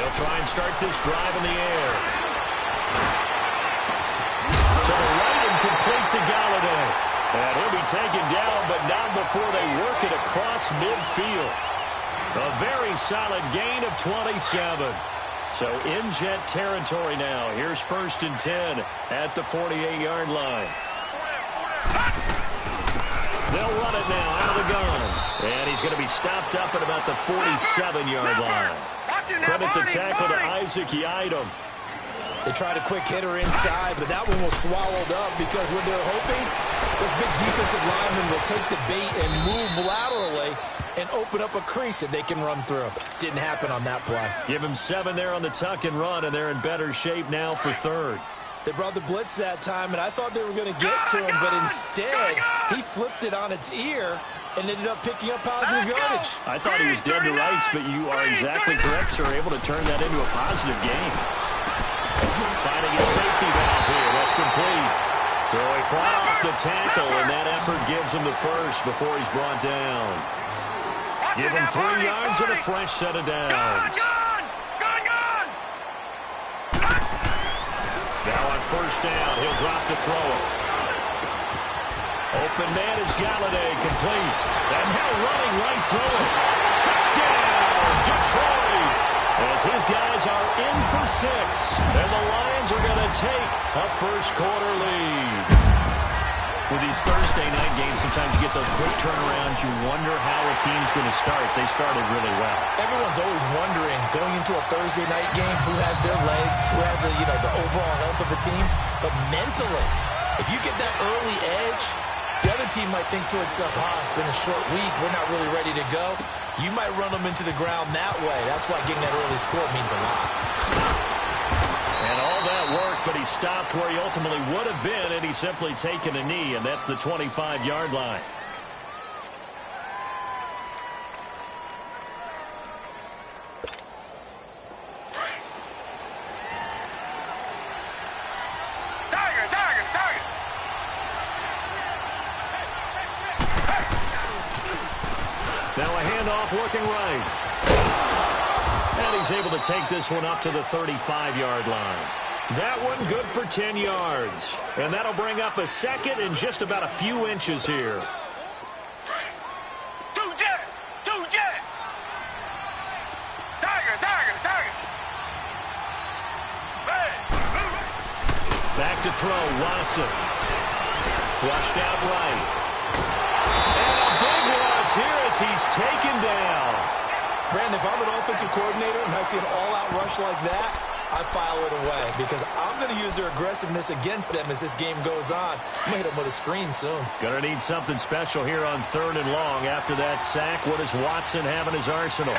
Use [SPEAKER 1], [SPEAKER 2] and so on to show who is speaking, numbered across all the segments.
[SPEAKER 1] They'll try and start this drive in the air. To the right and complete to Galladay. And he'll be taken down, but not before they work it across midfield. A very solid gain of 27. So in Jet territory now. Here's 1st and 10 at the 48-yard line. They'll run it now out of the gun. And he's going to be stopped up at about the 47-yard line. Credit the tackle to Isaac Yiadom.
[SPEAKER 2] They tried a quick hitter inside, but that one was swallowed up because when they're hoping, those big defensive linemen will take the bait and move laterally and open up a crease that they can run through. Didn't happen on that play.
[SPEAKER 1] Give him 7 there on the tuck and run, and they're in better shape now for 3rd.
[SPEAKER 2] They brought the blitz that time, and I thought they were going to get to him, but instead, he flipped it on its ear and ended up picking up positive yardage.
[SPEAKER 1] I thought he was dead to rights, but you are exactly correct, sir. Able to turn that into a positive gain. Finding a safety valve here. That's complete. So he fought off the tackle, and that effort gives him the first before he's brought down. Give him 3 yards and a fresh set of downs. Now on 1st down, he'll drop to throw it. Open man is Galladay, complete. And now running right through it. Touchdown, Detroit! As his guys are in for 6. And the Lions are going to take a first-quarter lead. With these Thursday night games, sometimes you get those quick turnarounds. You wonder how a team's going to start. They started really well.
[SPEAKER 2] Everyone's always wondering, going into a Thursday night game, who has their legs, who has the overall health of the team. But mentally, if you get that early edge, the other team might think to itself, it's been a short week. We're not really ready to go. You might run them into the ground that way. That's why getting that early score means a lot.
[SPEAKER 1] And all that work, but he stopped where he ultimately would have been, and he's simply taken a knee, and that's the 25-yard line. Now a handoff working right. And he's able to take this one up to the 35-yard line. That one good for 10 yards. And that'll bring up a 2nd and just about a few inches here. Back to throw, Watson. Flushed out right. And a big loss here as he's taken down.
[SPEAKER 2] Brandon, if I'm an offensive coordinator and I see an all-out rush like that, I file it away because I'm going to use their aggressiveness against them as this game goes on. I'm going to hit them with a screen soon.
[SPEAKER 1] Going to need something special here on 3rd and long. After that sack, what does Watson have in his arsenal?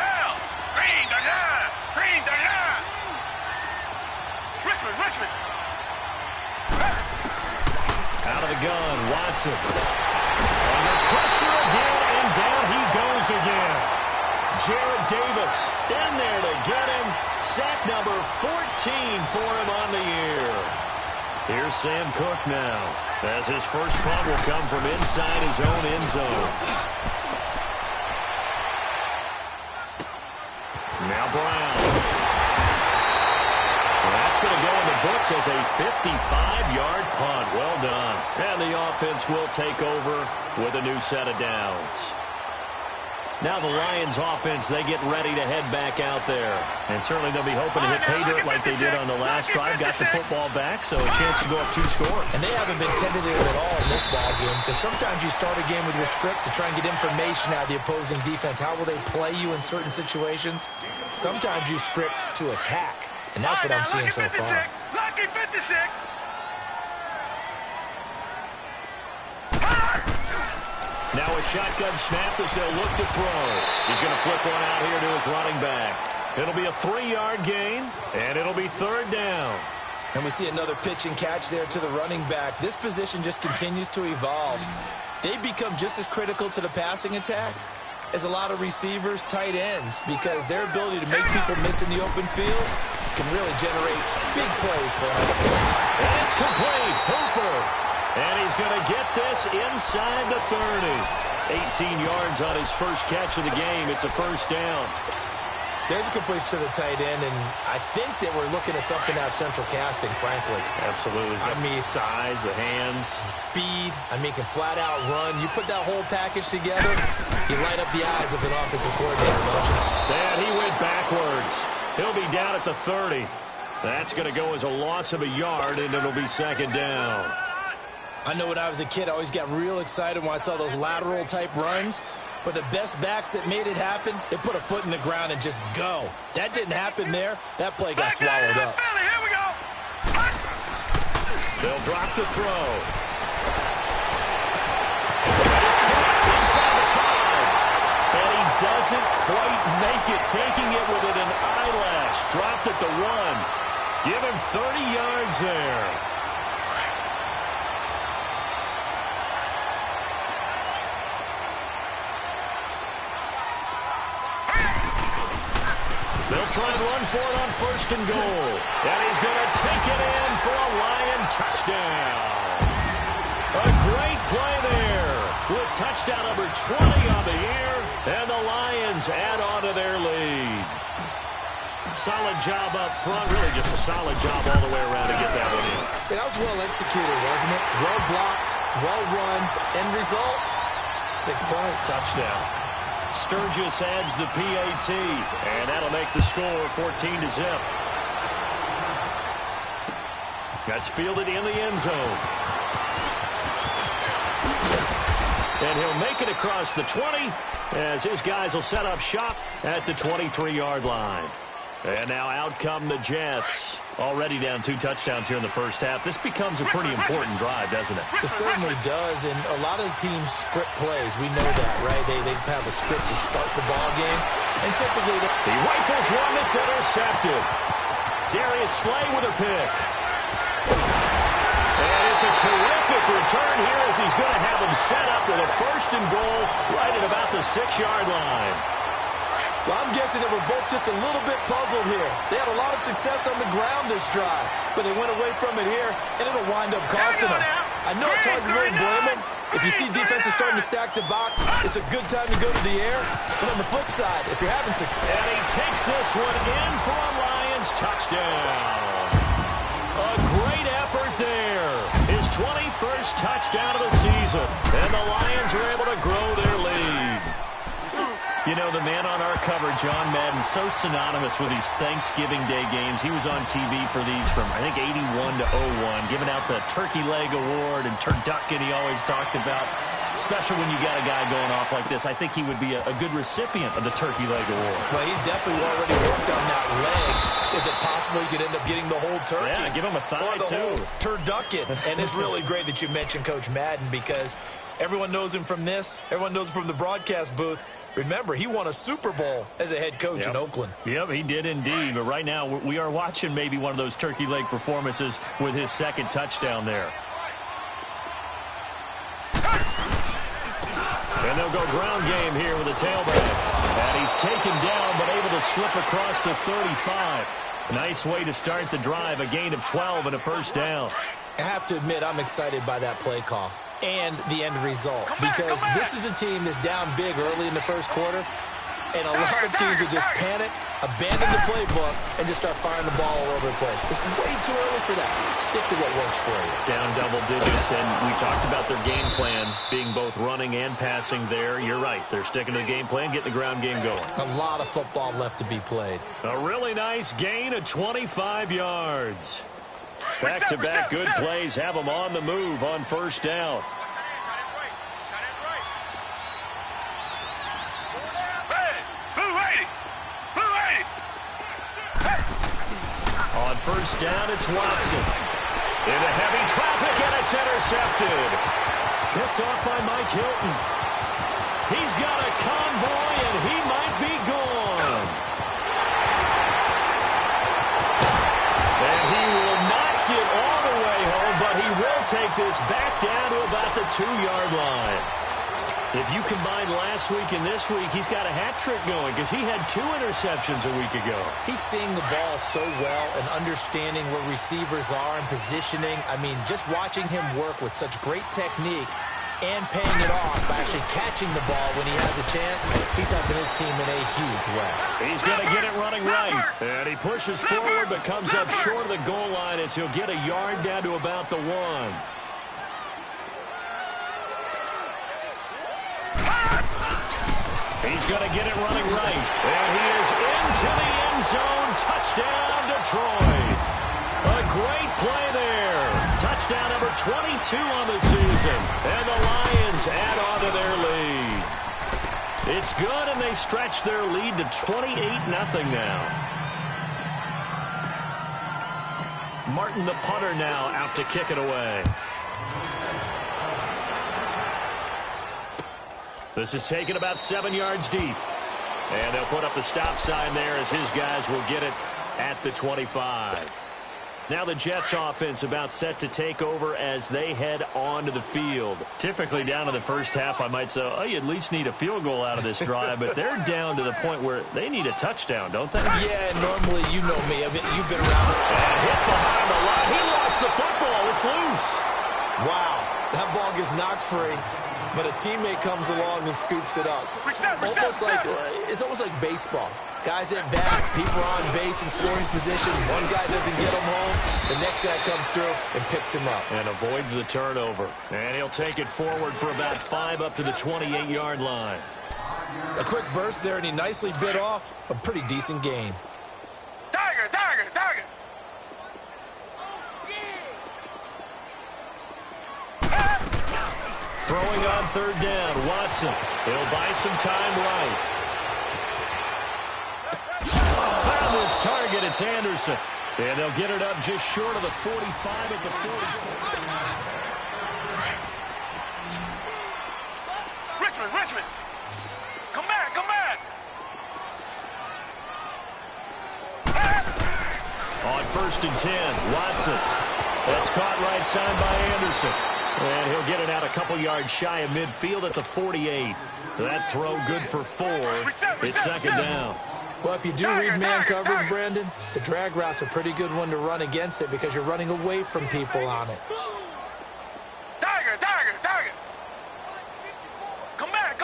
[SPEAKER 3] Richmond.
[SPEAKER 1] Out of the gun, Watson. Under pressure again, and down he goes again. Jarrett Davis in there to get him. Sack number 14 for him on the year. Here's Sam Cook now, as his first punt will come from inside his own end zone. Now Brown. That's going to go in the books as a 55-yard punt. Well done. And the offense will take over with a new set of downs. Now the Lions offense, they get ready to head back out there. And certainly they'll be hoping to hit pay dirt like they did on the last drive. Got the football back, so a chance to go up 2 scores.
[SPEAKER 2] And they haven't been tentative at all in this ball game because sometimes you start a game with your script to try and get information out of the opposing defense. How will they play you in certain situations? Sometimes you script to attack, and that's what I'm seeing so far.
[SPEAKER 3] Lucky 56.
[SPEAKER 1] Now a shotgun snap as they'll look to throw. He's going to flip one out here to his running back. It'll be a 3-yard gain, and it'll be 3rd down.
[SPEAKER 2] And we see another pitch and catch there to the running back. This position just continues to evolve. They become just as critical to the passing attack as a lot of receivers, tight ends, because their ability to make people miss in the open field can really generate big plays for an offense.
[SPEAKER 1] And it's complete. Hooper. And he's going to get this inside the 30. 18 yards on his first catch of the game. It's a 1st down.
[SPEAKER 2] There's a completion to the tight end, and I think that we're looking at something out of central casting, frankly.
[SPEAKER 1] Absolutely. I mean, size, the hands.
[SPEAKER 2] Speed. I mean, can flat out run. You put that whole package together, you light up the eyes of an offensive coordinator, don't you?
[SPEAKER 1] And he went backwards. He'll be down at the 30. That's going to go as a loss of a yard, and it'll be second down.
[SPEAKER 2] I know when I was a kid, I always got real excited when I saw those lateral-type runs. But the best backs that made it happen, they put a foot in the ground and just go. That didn't happen there. That play got swallowed up.
[SPEAKER 3] Here we go.
[SPEAKER 1] They'll drop the throw. It's caught inside the 5. And he doesn't quite make it, taking it within an eyelash. Dropped at the 1. Give him 30 yards there. They'll try and run for it on first and goal. And he's going to take it in for a Lion touchdown. A great play there with touchdown number 20 on the year. And the Lions add on to their lead. Solid job up front. Really just a solid job all the way around to get that one in.
[SPEAKER 2] That was well executed, wasn't it? Well blocked, well run. End result, 6 points.
[SPEAKER 1] Touchdown. Sturgis adds the PAT, and that'll make the score 14-0. That's fielded in the end zone. And he'll make it across the 20 as his guys will set up shop at the 23-yard line. And now out come the Jets. Already down 2 touchdowns here in the first half. This becomes a pretty important drive, doesn't it?
[SPEAKER 2] It certainly does, and a lot of the teams script plays. We know that, right? They have a script to start the ball game, and typically
[SPEAKER 1] he rifles one that's intercepted. Darius Slay with a pick. And it's a terrific return here as he's going to have him set up with a first and goal right at about the 6-yard line.
[SPEAKER 2] Well, I'm guessing they were both just a little bit puzzled here. They had a lot of success on the ground this drive, but they went away from it here, and it'll wind up costing them. I know it's hard to really blame them. If you see defenses starting to stack the box, it's a good time to go to the air. But on the flip side, if you're having success...
[SPEAKER 1] And he takes this one in for a Lions touchdown. A great effort there. His 21st touchdown of the season. And the Lions are able to grow their lead. You know, the man on our cover, John Madden, so synonymous with these Thanksgiving Day games. He was on TV for these from, I think, 81 to 01, giving out the Turkey Leg Award and turducken he always talked about. Especially when you got a guy going off like this. I think he would be a good recipient of the Turkey Leg Award.
[SPEAKER 2] Well, he's definitely already worked on that leg. Is it possible he could end up getting the whole turkey?
[SPEAKER 1] Yeah, give him a thigh,
[SPEAKER 2] or the
[SPEAKER 1] too.
[SPEAKER 2] Whole turducken. And it's really great that you mentioned Coach Madden because everyone knows him from this. Everyone knows him from the broadcast booth. Remember, he won a Super Bowl as a head coach in Oakland.
[SPEAKER 1] Yep, he did indeed. But right now, we are watching maybe one of those turkey leg performances with his second touchdown there. And they'll go ground game here with a tailback. And he's taken down, but able to slip across the 35. Nice way to start the drive, a gain of 12 and a first down.
[SPEAKER 2] I have to admit, I'm excited by that play call and the end result because this is a team that's down big early in the first quarter, and a lot of teams will just panic, abandon the playbook, and just start firing the ball all over the place. It's way too early for that. Stick to what works for you.
[SPEAKER 1] Down double digits, and we talked about their game plan being both running and passing there. You're right. They're sticking to the game plan, getting the ground game going.
[SPEAKER 2] A lot of football left to be played.
[SPEAKER 1] A really nice gain of 25 yards. Back-to-back good plays have them on the move on first down. On first down, it's Watson. Into heavy traffic, and it's intercepted. Picked off by Mike Hilton. He's got a convoy, and he might be gone. And he will not get all the way home, but he will take this back down to about the 2-yard line. If you combine last week and this week, he's got a hat trick going because he had 2 interceptions a week ago.
[SPEAKER 2] He's seeing the ball so well and understanding where receivers are and positioning. I mean, just watching him work with such great technique, and paying it off by actually catching the ball when he has a chance. He's helping his team in a huge way.
[SPEAKER 1] He's going to get it running right. And he pushes forward but comes up short of the goal line as he'll get a yard down to about the 1. He's going to get it running right. And he is into the end zone. Touchdown, Detroit. A great play there. Touchdown number 22 on the season. And the Lions add on to their lead. It's good, and they stretch their lead to 28-0 now. Martin, the punter, now out to kick it away. This is taken about 7 yards deep. And they'll put up the stop sign there as his guys will get it at the 25. Now the Jets offense about set to take over as they head onto the field. Typically down in the first half, I might say, oh, you at least need a field goal out of this drive, but they're down to the point where they need a touchdown, don't they?
[SPEAKER 2] Yeah, normally, you know me. You've been around.
[SPEAKER 1] And hit behind the line. He lost the football. It's loose.
[SPEAKER 2] Wow, that ball gets knocked free. But a teammate comes along and scoops it up. It's almost like baseball. Guys at bat, people are on base in scoring position. One guy doesn't get him home. The next guy comes through and picks him up.
[SPEAKER 1] And avoids the turnover. And he'll take it forward for about 5 up to the 28-yard line.
[SPEAKER 2] A quick burst there, and he nicely bit off a pretty decent gain.
[SPEAKER 3] Tiger, tiger, tiger.
[SPEAKER 1] Throwing on third down, Watson. He'll buy some time right. Found his target, it's Anderson. And they'll get it up just short of the 45 at the 44.
[SPEAKER 3] Richmond. Come back, come back.
[SPEAKER 1] On 1st and 10, Watson. That's caught right side by Anderson. And he'll get it out a couple yards shy of midfield at the 48. That throw good for 4. It's 2nd down.
[SPEAKER 2] Well, if you do read man coverage, Brandon, the drag route's a pretty good one to run against it because you're running away from people on it.
[SPEAKER 3] Tiger. Come back.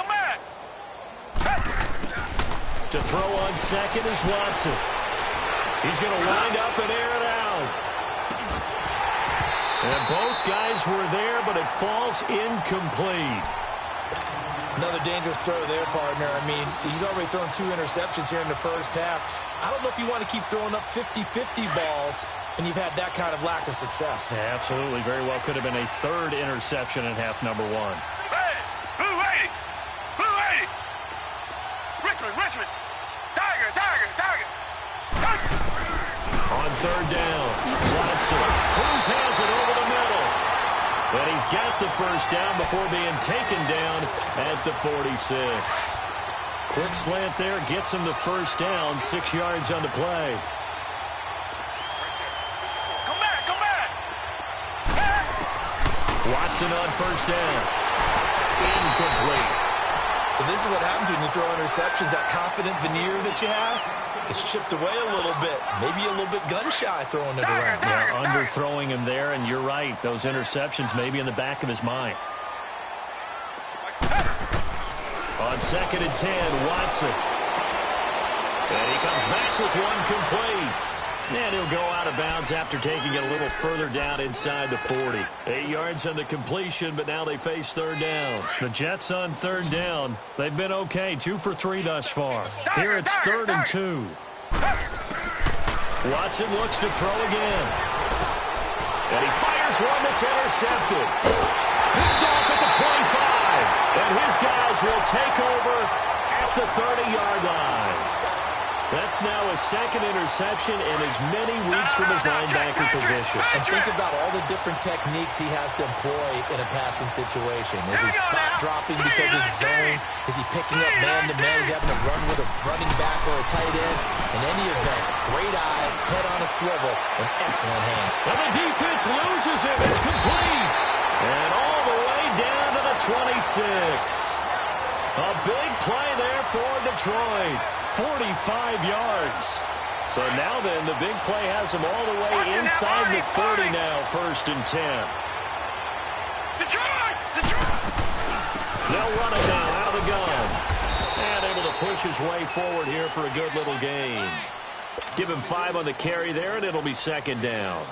[SPEAKER 1] To throw on 2nd is Watson. He's going to wind up and air it out. And both guys were there, but it falls incomplete.
[SPEAKER 2] Another dangerous throw there, partner. I mean, he's already thrown 2 interceptions here in the first half. I don't know if you want to keep throwing up 50-50 balls when you've had that kind of lack of success.
[SPEAKER 1] Yeah, absolutely. Very well could have been a 3rd interception in half number 1.
[SPEAKER 3] Hey, who 80? Richmond. Tiger.
[SPEAKER 1] On 3rd down, Watson. Cruz has it over the middle. But he's got the first down before being taken down at the 46. Quick slant there gets him the first down, 6 yards on the play.
[SPEAKER 3] Come back.
[SPEAKER 1] Watson on 1st down. Incomplete.
[SPEAKER 2] So this is what happens when you throw interceptions. That confident veneer that you have, it's chipped away a little bit. Maybe a little bit gun-shy throwing it around.
[SPEAKER 1] Yeah, underthrowing him there, and you're right. Those interceptions may be in the back of his mind. On 2nd and 10, Watson. And he comes back with one complete. And he'll go out of bounds after taking it a little further down inside the 40. 8 yards on the completion, but now they face 3rd down. The Jets on 3rd down. They've been okay, 2 for 3 thus far. Here it's 3rd and 2. Watson looks to throw again. And he fires one that's intercepted. Picked off at the 25. And his guys will take over at the 30-yard line. That's now a 2nd interception in as many weeks from his linebacker position.
[SPEAKER 2] And think about all the different techniques he has to employ in a passing situation. Is he spot dropping because it's zone? Is he picking up man-to-man? Is he having to run with a running back or a tight end? In any event, great eyes, head on a swivel, and excellent hand.
[SPEAKER 1] And the defense loses him. It's complete. And all the way down to the 26. A big play there for Detroit. 45 yards. So now then, the big play has him all the way inside the 30 now, 1st and 10.
[SPEAKER 3] Detroit!
[SPEAKER 1] They'll run it now out of the gun. And able to push his way forward here for a good little gain. Give him 5 on the carry there, and it'll be second down.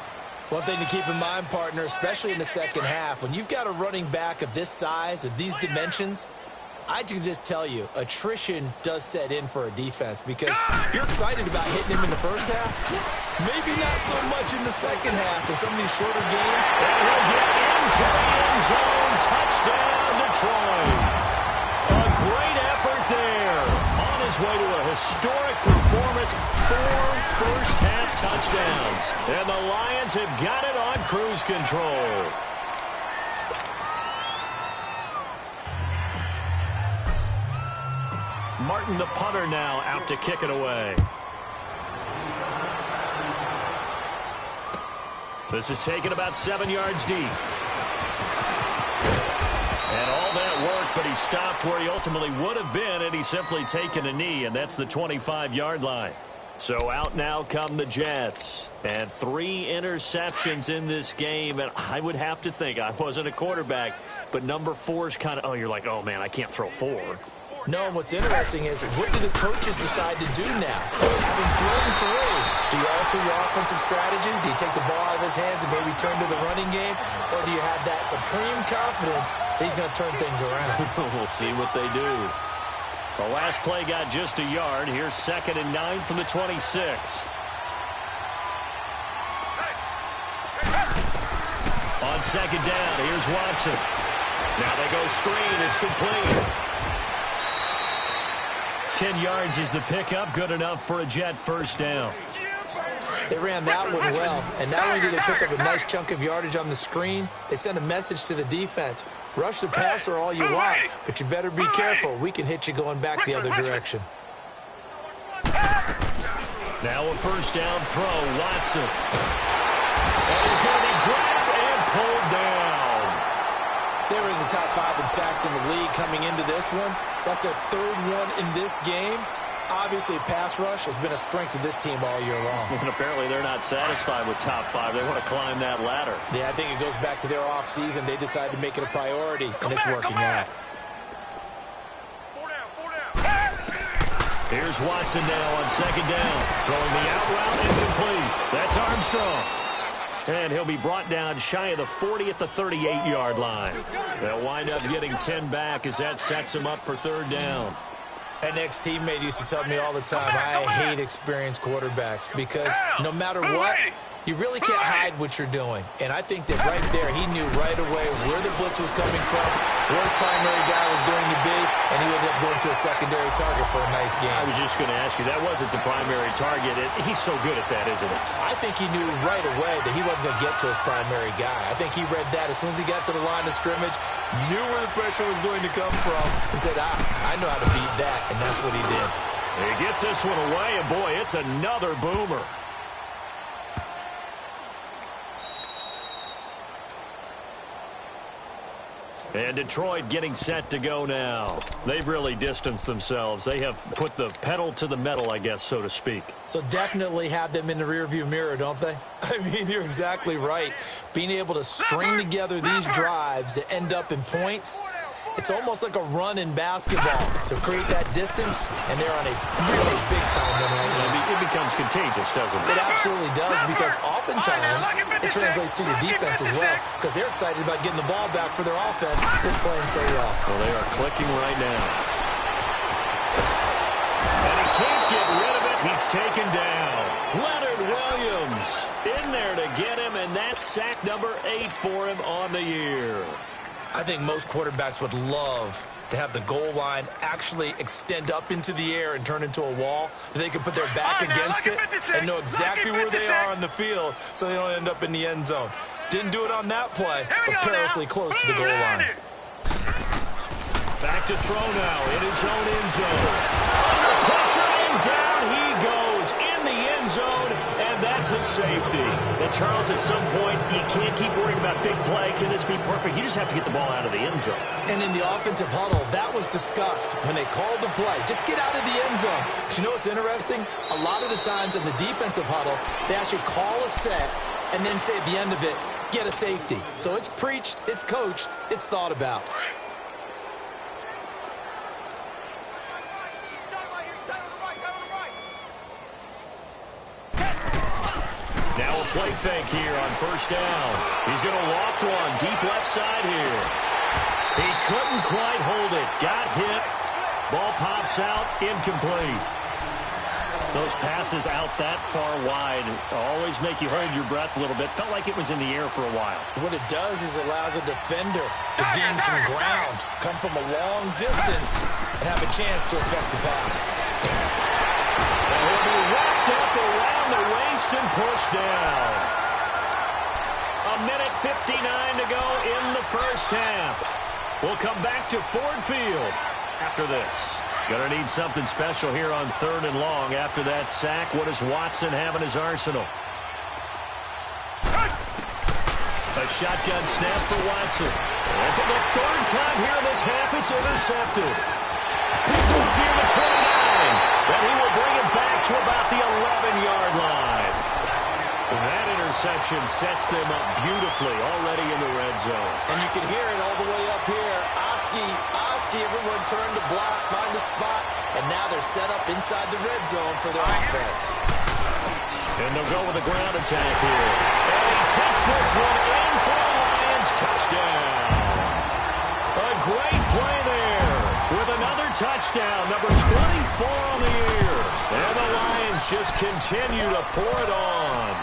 [SPEAKER 2] One thing to keep in mind, partner, especially in the second half, when you've got a running back of this size, of these dimensions, I can just tell you, attrition does set in for a defense because you're excited about hitting him in the first half. Maybe not so much in the second half in some of these shorter games.
[SPEAKER 1] And he'll get into the end zone. Touchdown, Detroit. A great effort there. On his way to a historic performance, 4 first-half touchdowns. And the Lions have got it on cruise control. Martin, the punter, now out to kick it away. This is taken about 7 yards deep. And all that work, but he stopped where he ultimately would have been, and he's simply taken a knee, and that's the 25-yard line. So out now come the Jets. And 3 interceptions in this game, and I would have to think, I wasn't a quarterback, but number 4 is kind of, oh, you're like, oh, man, I can't throw 4.
[SPEAKER 2] No, what's interesting is what do the coaches decide to do now? Having thrown 3, do you alter your offensive strategy? Do you take the ball out of his hands and maybe turn to the running game? Or do you have that supreme confidence that he's going to turn things around?
[SPEAKER 1] We'll see what they do. The last play got just a yard. Here's 2nd and 9 from the 26. On 2nd down, here's Watson. Now they go screen. It's complete. 10 yards is the pickup. Good enough for a Jet first down.
[SPEAKER 2] They ran that one well, and not only did they pick up a nice chunk of yardage on the screen, they sent a message to the defense. Rush the passer all you want, but you better be careful. We can hit you going back the other direction.
[SPEAKER 1] Now a first down throw, Watson. And he's going to be grabbed and pulled down.
[SPEAKER 2] They were in the top 5 in sacks in the league coming into this one. That's their 3rd one in this game. Obviously, pass rush has been a strength of this team all year long.
[SPEAKER 1] And apparently they're not satisfied with top 5. They want to climb that ladder.
[SPEAKER 2] Yeah, I think it goes back to their offseason. They decided to make it a priority, and it's working out.
[SPEAKER 3] 4 down.
[SPEAKER 1] Here's Watson now on 2nd down. Throwing the out route incomplete. That's Armstrong. And he'll be brought down shy of the 40 at the 38-yard line. They'll wind up getting 10 back as that sets him up for 3rd down.
[SPEAKER 2] An ex-teammate used to tell me all the time, I hate experienced quarterbacks because no matter what, you really can't hide what you're doing. And I think that right there, he knew right away where the blitz was coming from, where his primary guy was going to be, and he ended up going to a secondary target for a nice game.
[SPEAKER 1] I was just going to ask you, that wasn't the primary target. He's so good at that, isn't it?
[SPEAKER 2] I think he knew right away that he wasn't going to get to his primary guy. I think he read that as soon as he got to the line of scrimmage, knew where the pressure was going to come from, and said, I know how to beat that, and that's what he did.
[SPEAKER 1] He gets this one away, and boy, it's another boomer. And Detroit getting set to go now. They've really distanced themselves. They have put the pedal to the metal, I guess, so to speak.
[SPEAKER 2] So definitely have them in the rearview mirror, don't they? I mean, you're exactly right. Being able to string together these drives that end up in points, it's almost like a run in basketball to create that distance, and they're on a really big-time run right now.
[SPEAKER 1] It becomes contagious, doesn't it?
[SPEAKER 2] It absolutely does, because oftentimes it translates to your defense as well, because they're excited about getting the ball back for their offense that's playing so well.
[SPEAKER 1] Well, they are clicking right now. And he can't get rid of it. He's taken down. Leonard Williams in there to get him, and that's sack number 8 for him on the year.
[SPEAKER 2] I think most quarterbacks would love to have the goal line actually extend up into the air and turn into a wall. They can put their back against it and know exactly where they are on the field so they don't end up in the end zone. Didn't do it on that play, but perilously close to the goal line.
[SPEAKER 1] Back to throw now in his own end zone. Under pressure and down he goes in the end zone, and that's a safety. And Charles, at some point, you can't keep worrying about big play. Can this be perfect? You just have to get the ball out of the end zone.
[SPEAKER 2] And in the offensive huddle, that was discussed when they called the play. Just get out of the end zone. But you know what's interesting? A lot of the times in the defensive huddle, they actually call a set and then say at the end of it, get a safety. So it's preached, it's coached, it's thought about.
[SPEAKER 1] play fake here on first down. He's going to loft one deep left side here. He couldn't quite hold it. Got hit. Ball pops out. Incomplete. Those passes out that far wide always make you hold your breath a little bit. Felt like it was in the air for a while.
[SPEAKER 2] What it does is allows a defender to gain some ground, come from a long distance, and have a chance to affect the pass.
[SPEAKER 1] And he'll be wrapped up around the waist and pushed down. 1:59 to go in the first half. We'll come back to Ford Field after this. Gonna need something special here on 3rd and long. After that sack, what does Watson have in his arsenal? A shotgun snap for Watson. And for the 3rd time here in this half, it's intercepted. Picked up here to 29. Then he will bring it back to about the 11-yard line. That interception sets them up beautifully already in the red zone.
[SPEAKER 2] And you can hear it all the way up here. Oski, everyone turned to block, find a spot, and now they're set up inside the red zone for their offense.
[SPEAKER 1] And they'll go with a ground attack here. And he takes this one in for the Lions. Touchdown. A great play there with another touchdown, number 24 on the year. And the Lions just continue to pour it on.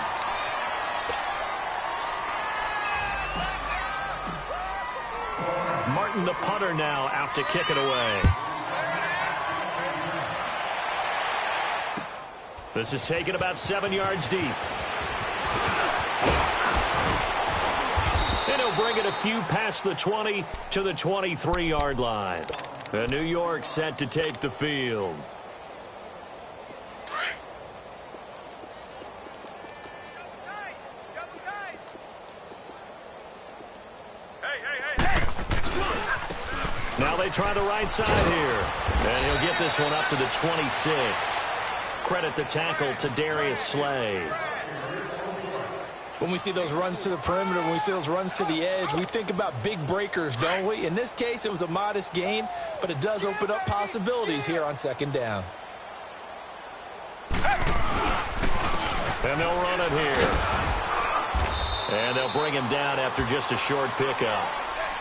[SPEAKER 1] Martin, the punter, now out to kick it away. This is taken about 7 yards deep. And he'll bring it a few past the 20 to the 23-yard line. And New York set to take the field. Now they try the right side here. And he'll get this one up to the 26. Credit the tackle to Darius Slay.
[SPEAKER 2] When we see those runs to the perimeter, when we see those runs to the edge, we think about big breakers, don't we? In this case, it was a modest gain, but it does open up possibilities here on 2nd down.
[SPEAKER 1] And they'll run it here. And they'll bring him down after just a short pickup.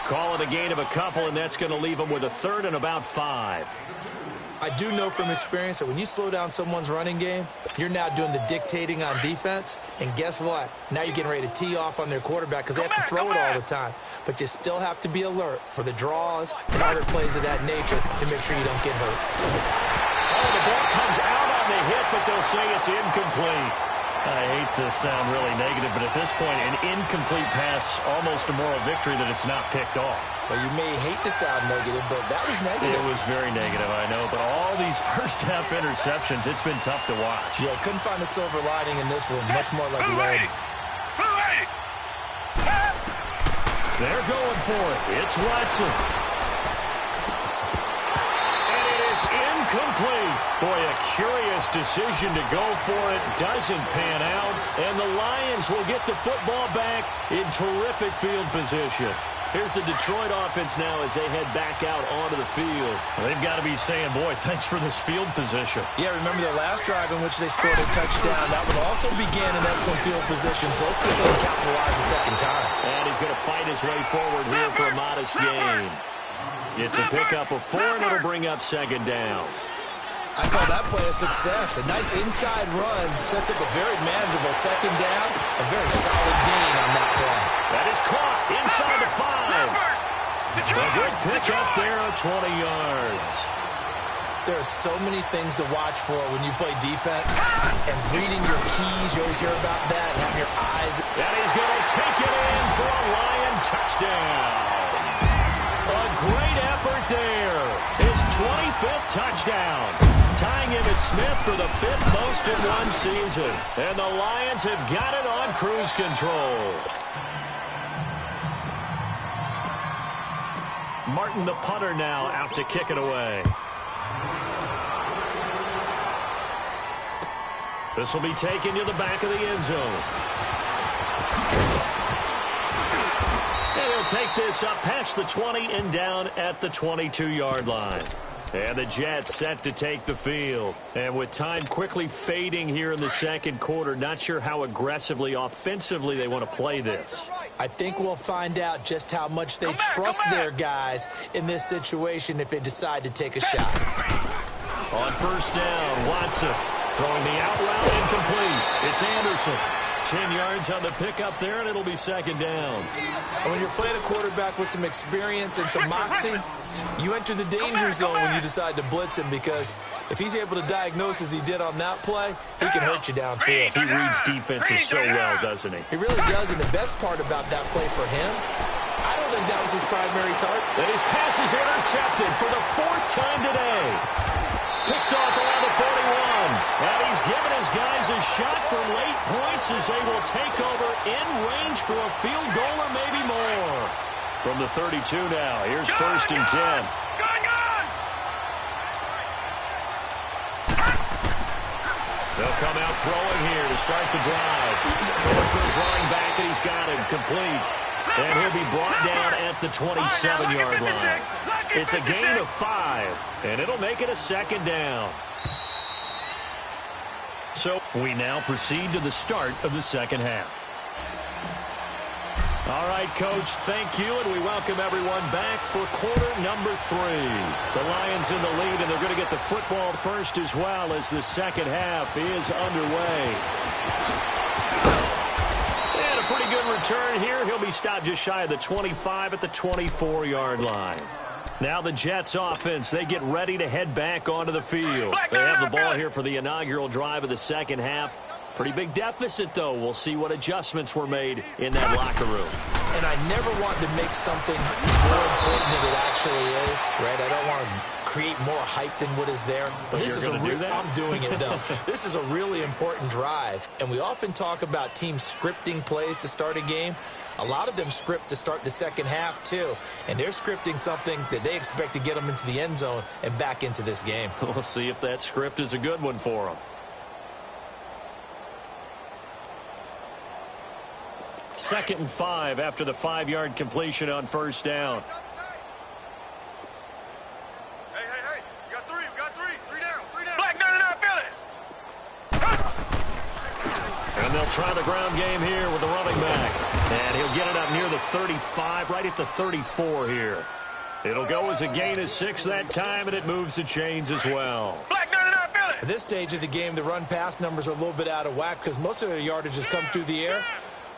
[SPEAKER 1] Call it a gain of a couple, and that's going to leave him with a 3rd and about 5.
[SPEAKER 2] I do know from experience that when you slow down someone's running game, you're now doing the dictating on defense. And guess what? Now you're getting ready to tee off on their quarterback because they have to throw it all the time. But you still have to be alert for the draws and other plays of that nature to make sure you don't get hurt.
[SPEAKER 1] Oh, the ball comes out on the hit, but they'll say it's incomplete. I hate to sound really negative, but at this point, an incomplete pass, almost a moral victory that it's not picked off.
[SPEAKER 2] Well, you may hate to sound negative, but that was negative.
[SPEAKER 1] It was very negative, I know. But all these first-half interceptions, it's been tough to watch.
[SPEAKER 2] Yeah, couldn't find a silver lining in this one. Much more like lead.
[SPEAKER 1] They're going for it. It's Watson. And it is incomplete. Boy, a curious decision to go for it. Doesn't pan out. And the Lions will get the football back in terrific field position. Here's the Detroit offense now as they head back out onto the field. Well, they've got to be saying, boy, thanks for this field position.
[SPEAKER 2] Yeah, remember their last drive in which they scored a touchdown. That one also began in excellent field position, so let's see if they can capitalize a second time.
[SPEAKER 1] And he's going to fight his way forward here for a modest gain. It's a pickup of 4, and it'll bring up 2nd down.
[SPEAKER 2] I call that play a success. A nice inside run sets up a very manageable 2nd down. A very solid gain on that play.
[SPEAKER 1] That is caught inside the 5. A good pickup there at 20 yards.
[SPEAKER 2] There are so many things to watch for when you play defense. And reading your keys, you always hear about that. And have your eyes.
[SPEAKER 1] And he's going to take it in for a Lion touchdown. A great effort there. His 25th touchdown. Tying Emmitt Smith for the 5th most in one season. And the Lions have got it on cruise control. Martin, the punter, now out to kick it away. This will be taken to the back of the end zone. And he'll take this up past the 20 and down at the 22-yard line. And the Jets set to take the field. And with time quickly fading here in the second quarter, not sure how aggressively, offensively they want to play this.
[SPEAKER 2] I think we'll find out just how much they trust their guys in this situation if they decide to take a shot.
[SPEAKER 1] On first down, Watson throwing the out route incomplete. It's Anderson. 10 yards on the pickup there, and it'll be second down.
[SPEAKER 2] And when you're playing a quarterback with some experience and some moxie, you enter the danger zone when you decide to blitz him, because if he's able to diagnose as he did on that play, he can hurt you downfield.
[SPEAKER 1] He reads defenses so well, doesn't he?
[SPEAKER 2] He really does, and the best part about that play for him, I don't think that was his primary target.
[SPEAKER 1] And his pass is intercepted for the 4th time today. Picked off around the 41. And he's given his guys a shot for late points as they will take over in range for a field goal or maybe more. From the 32 now, here's first and 10. They'll come out throwing here to start the drive. Throwing for his running back, and he's got him complete. And he'll be brought down at the 27-yard line. It's a gain of 5, and it'll make it a second down. So we now proceed to the start of the second half. All right, Coach, thank you, and we welcome everyone back for quarter number 3. The Lions in the lead, and they're going to get the football first as well as the second half is underway. And a pretty good return here. He'll be stopped just shy of the 25 at the 24-yard line. Now the Jets offense, they get ready to head back onto the field. They have the ball here for the inaugural drive of the second half. Pretty big deficit, though. We'll see what adjustments were made in that locker room.
[SPEAKER 2] And I never want to make something more important than it actually is, right? I don't want to create more hype than what is there.
[SPEAKER 1] But this is
[SPEAKER 2] I'm doing it, though. This is a really important drive. And we often talk about teams scripting plays to start a game. A lot of them script to start the second half, too. And they're scripting something that they expect to get them into the end zone and back into this game.
[SPEAKER 1] We'll see if that script is a good one for them. Second and 5 after the 5-yard completion on first down.
[SPEAKER 3] Hey, we got 3, we got 3. 3 down, 3 down. Black 99, feel it.
[SPEAKER 1] And they'll try the ground game here with the running back. And he'll get it up near the 35, right at the 34 here. It'll go as a gain of 6 that time, and it moves the chains as well.
[SPEAKER 3] Black 99, feel it.
[SPEAKER 2] At this stage of the game, the run-pass numbers are a little bit out of whack because most of their yardage has come through the air.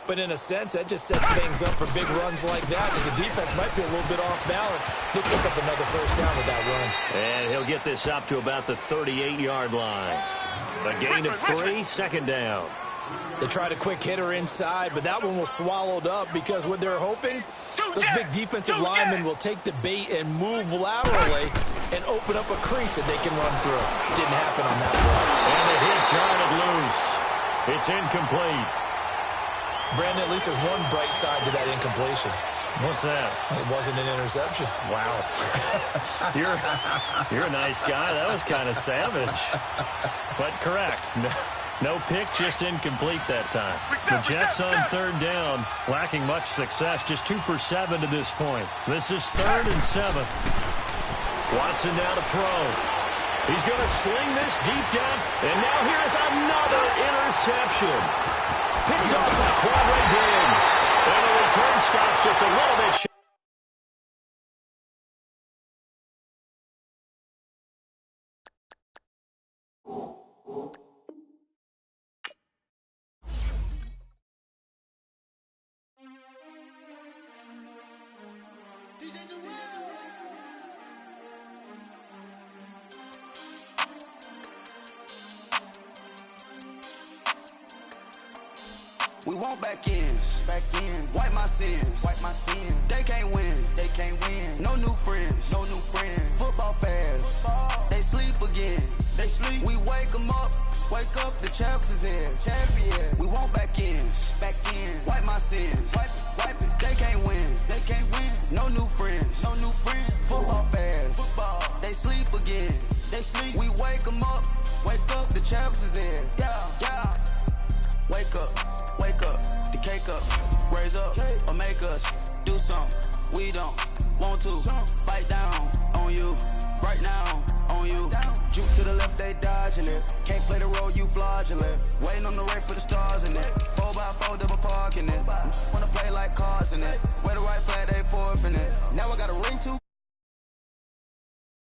[SPEAKER 2] But in a sense, that just sets things up for big runs like that because the defense might be a little bit off balance. He'll pick up another first down with that run.
[SPEAKER 1] And he'll get this up to about the 38-yard line. A gain of 3, second down.
[SPEAKER 2] They tried a quick hitter inside, but that one was swallowed up because what they're hoping, those big defensive linemen will take the bait and move laterally and open up a crease that they can run through. Didn't happen on that one.
[SPEAKER 1] And the hit jarred it loose. It's incomplete.
[SPEAKER 2] Brandon, at least there's one bright side to that incompletion.
[SPEAKER 1] What's that?
[SPEAKER 2] It wasn't an interception.
[SPEAKER 1] Wow. You're a nice guy. That was kind of savage. But correct. No pick, just incomplete that time. The Jets on third down, lacking much success, just 2 for 7 to this point. This is 3rd and 7. Watson now to throw. He's going to sling this deep down. And now here's another interception. Picked off by Quadre Diggs. And the return stops just a little bit short.
[SPEAKER 4] We want back ends, wipe my sins, They can't win, No new friends, Football fans, they sleep again, We wake them up, the champs is here, We want back ends, wipe my sins, wipe it. They can't win, No new friends, Football fans, they sleep again, We wake them up, the champs is here, yeah. Wake up, the cake up, raise up, or make us do something we don't want to. Bite down on you right now. fraudulent. Can't play the role, you fraudulent. Waiting on the race for the stars in it. 4x4 double parking it. Wanna play like cars in it. Wear the right flag, they forfeit it. Now I got a ring too.